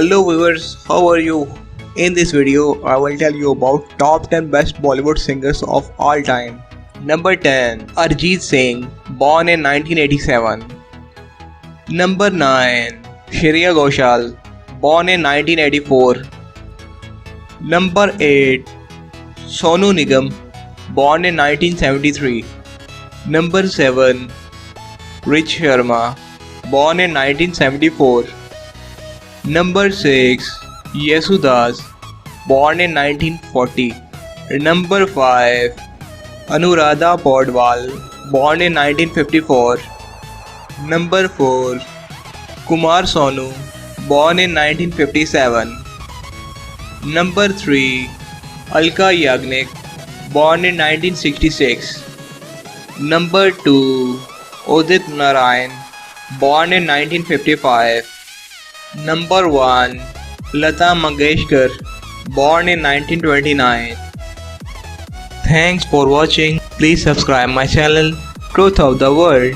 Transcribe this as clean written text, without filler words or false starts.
Hello viewers, how are you? In this video, I will tell you about top 10 best Bollywood singers of all time. Number 10. Arjit Singh, born in 1987. Number 9. Shreya Ghoshal, born in 1984. Number 8. Sonu Nigam, born in 1973. Number 7. Rich Sharma, born in 1974. Number 6. Yesudas, born in 1940. Number 5. Anuradha Podwal, born in 1954. Number 4. Kumar Sonu, born in 1957. Number 3. Alka Yagnik, born in 1966. Number 2. Udit Narayan, born in 1955. Number 1. Lata Mangeshkar, born in 1929. Thanks for watching. Please subscribe my channel Truth of the World.